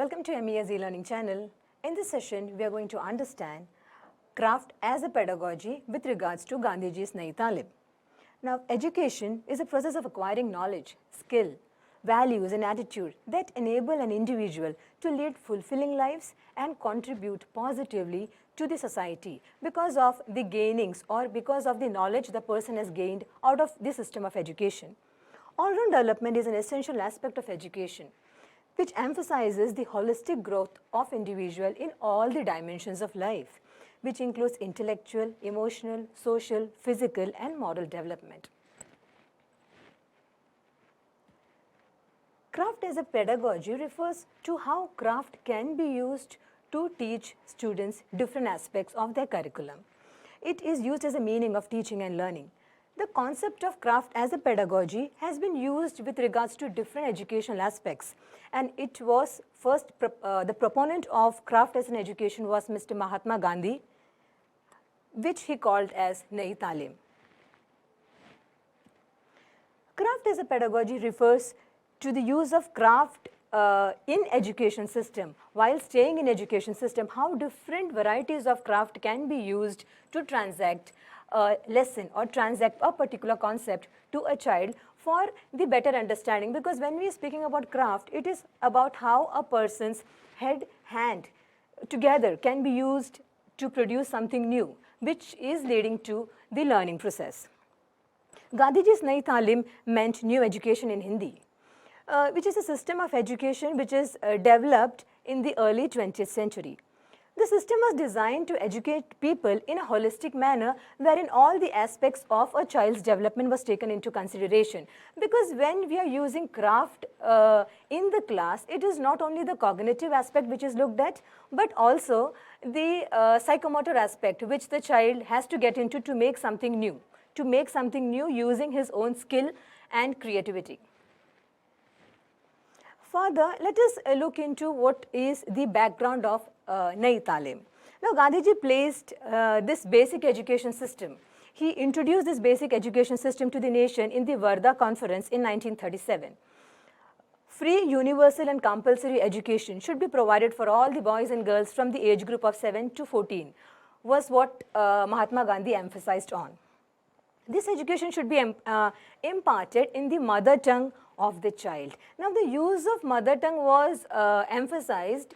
Welcome to MES e-learning channel. In this session, we are going to understand craft as a pedagogy with regards to Gandhiji's Nai Talim. Now, education is a process of acquiring knowledge, skill, values and attitude that enable an individual to lead fulfilling lives and contribute positively to the society because of the gainings or because of the knowledge the person has gained out of the system of education. All-round development is an essential aspect of education, which emphasizes the holistic growth of individual in all the dimensions of life, which includes intellectual, emotional, social, physical and moral development. Craft as a pedagogy refers to how craft can be used to teach students different aspects of their curriculum. It is used as a meaning of teaching and learning. The concept of craft as a pedagogy has been used with regards to different educational aspects, and it was first, the proponent of craft as an education was Mr. Mahatma Gandhi, which he called as Nai Talim. Craft as a pedagogy refers to the use of craft in education system. While staying in education system, how different varieties of craft can be used to transact a lesson or transact a particular concept to a child for the better understanding. Because when we are speaking about craft, it is about how a person's head, hand together can be used to produce something new, which is leading to the learning process. Gandhiji's Nai Talim meant new education in Hindi, which is a system of education which is developed in the early 20th century. The system was designed to educate people in a holistic manner wherein all the aspects of a child's development was taken into consideration. Because when we are using craft in the class, it is not only the cognitive aspect which is looked at, but also the psychomotor aspect which the child has to get into to make something new using his own skill and creativity. Further, let us look into what is the background of Nai Talim. Now, Gandhiji placed this basic education system. He introduced this basic education system to the nation in the Varda Conference in 1937. Free, universal and compulsory education should be provided for all the boys and girls from the age group of 7 to 14 was what Mahatma Gandhi emphasized on. This education should be imparted in the mother tongue of the child. Now, the use of mother tongue was emphasized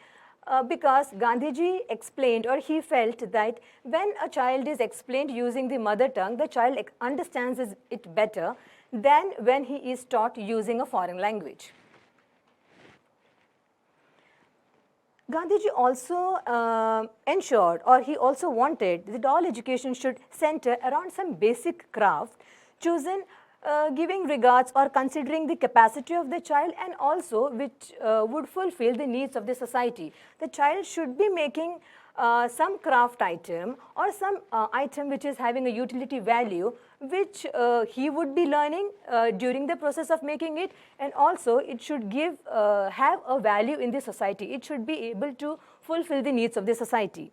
because Gandhiji explained, or he felt that when a child is explained using the mother tongue, the child understands it better than when he is taught using a foreign language. Gandhiji also ensured, or he also wanted, that all education should center around some basic craft chosen giving regards or considering the capacity of the child and also which would fulfill the needs of the society. The child should be making some craft item or some item which is having a utility value which he would be learning during the process of making it, and also it should have a value in the society. It should be able to fulfill the needs of the society.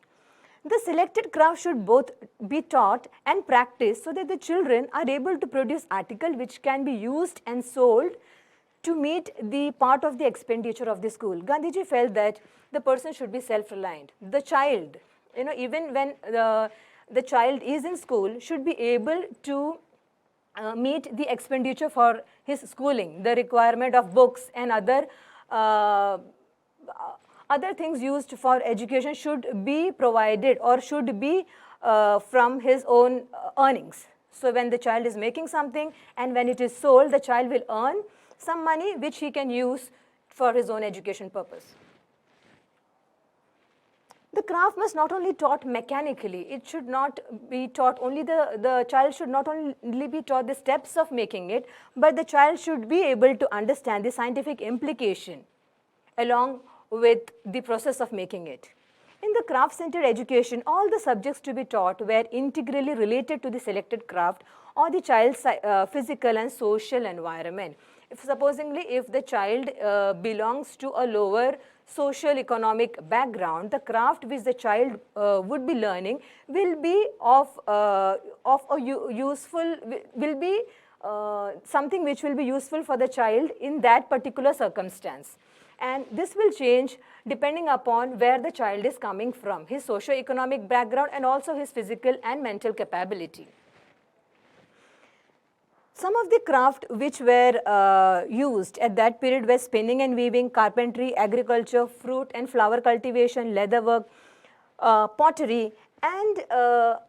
The selected craft should both be taught and practiced so that the children are able to produce article which can be used and sold to meet the part of the expenditure of the school. Gandhiji felt that the person should be self-reliant. The child, even when the child is in school, should be able to meet the expenditure for his schooling, the requirement of books and other things used for education should be provided or should be from his own earnings. So when the child is making something and when it is sold, the child will earn some money which he can use for his own education purpose. The craft must not only taught mechanically, it should not be taught only the child should not only be taught the steps of making it, but the child should be able to understand the scientific implication along with the process of making it. In the craft-centered education, all the subjects to be taught were integrally related to the selected craft or the child's physical and social environment. If the child belongs to a lower social economic background, the craft which the child would be learning will be something which will be useful for the child in that particular circumstance. And this will change depending upon where the child is coming from, his socio-economic background and also his physical and mental capability. Some of the craft which were used at that period were spinning and weaving, carpentry, agriculture, fruit and flower cultivation, leatherwork, pottery, and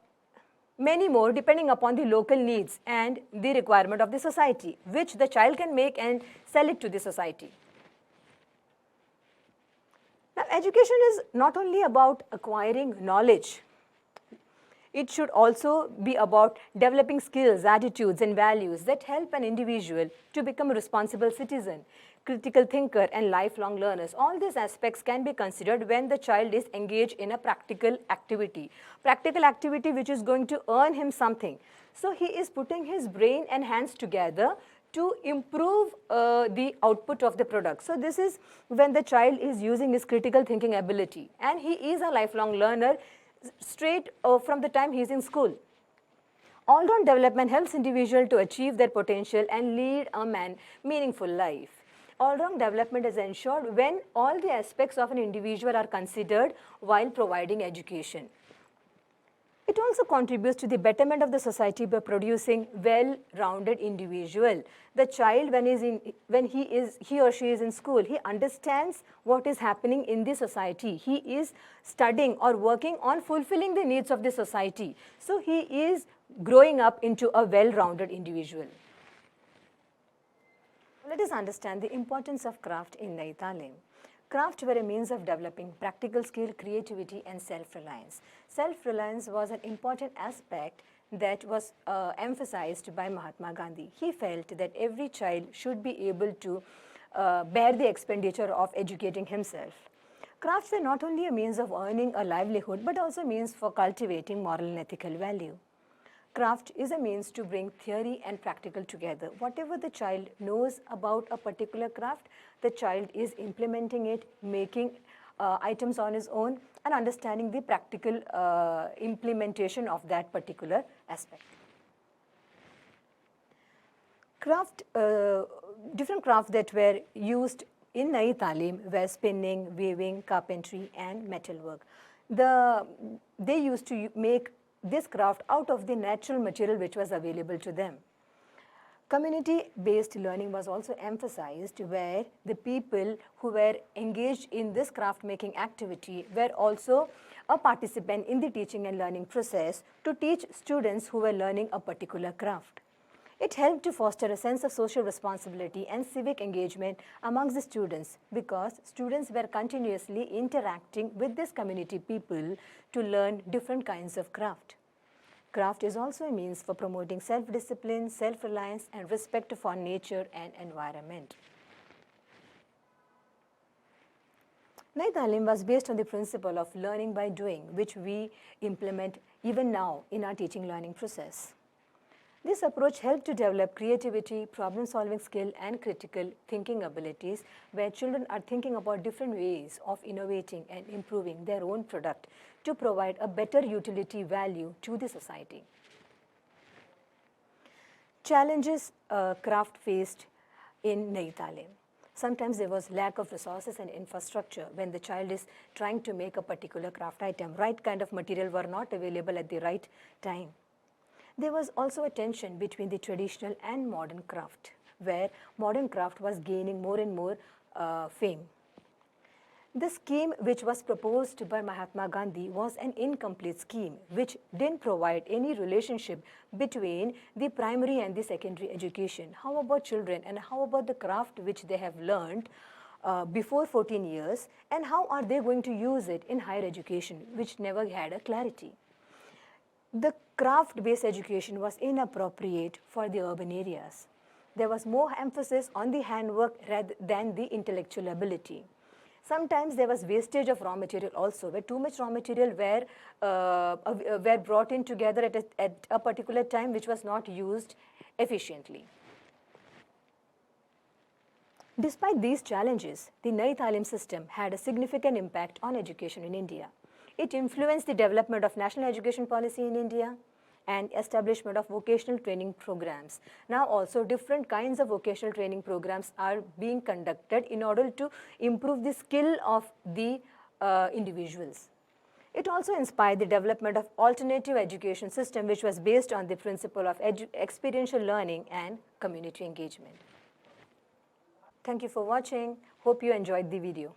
many more depending upon the local needs and the requirement of the society, which the child can make and sell it to the society. Now, education is not only about acquiring knowledge. It should also be about developing skills, attitudes, and values that help an individual to become a responsible citizen, critical thinker, and lifelong learners. All these aspects can be considered when the child is engaged in a practical activity which is going to earn him something. So he is putting his brain and hands together to improve the output of the product. So this is when the child is using his critical thinking ability, and he is a lifelong learner straight from the time he is in school. All-round development helps individual to achieve their potential and lead a meaningful life. All-round development is ensured when all the aspects of an individual are considered while providing education. It also contributes to the betterment of the society by producing well-rounded individual. The child, when he or she is in school, he understands what is happening in the society. He is studying or working on fulfilling the needs of the society. So he is growing up into a well-rounded individual. Let us understand the importance of craft in Nai Talim. Craft were a means of developing practical skill, creativity, and self-reliance. Self-reliance was an important aspect that was emphasized by Mahatma Gandhi. He felt that every child should be able to bear the expenditure of educating himself. Crafts were not only a means of earning a livelihood, but also a means for cultivating moral and ethical value. Craft is a means to bring theory and practical together. Whatever the child knows about a particular craft, the child is implementing it, making items on his own, and understanding the practical implementation of that particular aspect. Different crafts that were used in Nai Talim were spinning, weaving, carpentry, and metalwork. They used to make this craft out of the natural material which was available to them. Community-based learning was also emphasized, where the people who were engaged in this craft-making activity were also a participant in the teaching and learning process to teach students who were learning a particular craft. It helped to foster a sense of social responsibility and civic engagement amongst the students, because students were continuously interacting with this community people to learn different kinds of craft. Craft is also a means for promoting self-discipline, self-reliance, and respect for nature and environment. Nai Talim was based on the principle of learning by doing, which we implement even now in our teaching learning process. This approach helped to develop creativity, problem-solving skill, and critical thinking abilities, where children are thinking about different ways of innovating and improving their own product to provide a better utility value to the society. Challenges craft faced in Nai Talim. Sometimes there was lack of resources and infrastructure when the child is trying to make a particular craft item. Right kind of material were not available at the right time. There was also a tension between the traditional and modern craft, where modern craft was gaining more and more fame. The scheme which was proposed by Mahatma Gandhi was an incomplete scheme which didn't provide any relationship between the primary and the secondary education. How about children, and how about the craft which they have learned before 14 years, and how are they going to use it in higher education, which never had a clarity. The craft-based education was inappropriate for the urban areas. There was more emphasis on the handwork rather than the intellectual ability. Sometimes there was wastage of raw material also, where too much raw material were brought in together at a particular time, which was not used efficiently. Despite these challenges, the Nai Talim system had a significant impact on education in India. It influenced the development of national education policy in India, and establishment of vocational training programs. Now also different kinds of vocational training programs are being conducted in order to improve the skill of the individuals. It also inspired the development of alternative education system, which was based on the principle of experiential learning and community engagement. Thank you for watching. Hope you enjoyed the video.